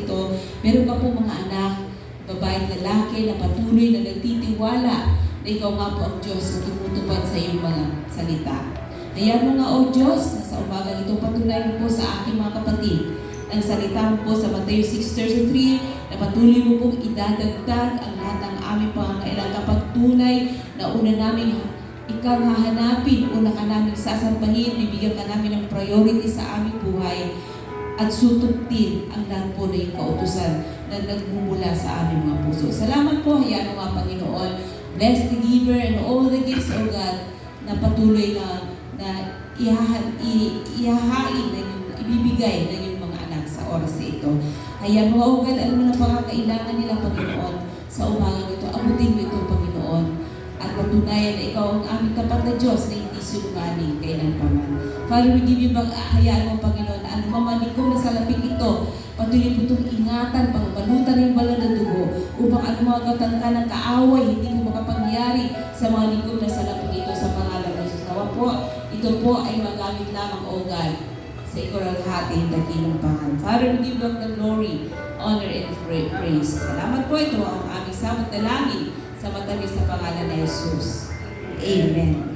ito, meron ka po mga anak, babae at lalaki na patuloy na nagtitiwala na ikaw nga po ang Diyos na tumutupad sa iyong mga salita. Hayaan mo nga, O Diyos, na sa umagang ito patuloy mo po sa aking mga kapatid ang salita mo po sa Matthew 6:33 na patuloy mo pong idadagdag ang lahat ng aming pangangailangan kapag tunay na una namin ikaw hahanapin, una ka namin sasampahin, bibigyan ka namin ng priority sa aming buhay at sututin ang lahat po na yung kautusan na nagmumula sa aming mga puso. Salamat po, hayaan mo nga Panginoon, bless the giver and all the gifts of God na patuloy na ihahain na yung ibibigay na yung mga anak sa oras na ito. Hayaan mo, O God, alam mo na pangangailangan nila, Panginoon, sa umagang ito. Abutin mo ito, Panginoon. At patunayan na ikaw ang aming tapat na Diyos na hindi sinungaling kailanpaman. Father, we give you back, hayaan mo, Panginoon, na ano mamalikom na sa lapik ito, patuloy po itong ingatan, pagbalutan ng balon ng dugo, upang ano mga katangka ng kaaway, hindi mo makapangyari sa mga likom na sa lapik ito sa pangalan ng Jesus. Nawa po, ito po ay magamit lamang, O God, sa ikoralhating dakilang pangalan. Father, we give you the glory, honor, and praise. Salamat po, ito ang aming samot na langit sa matamis na pangalan ng Jesus. Amen.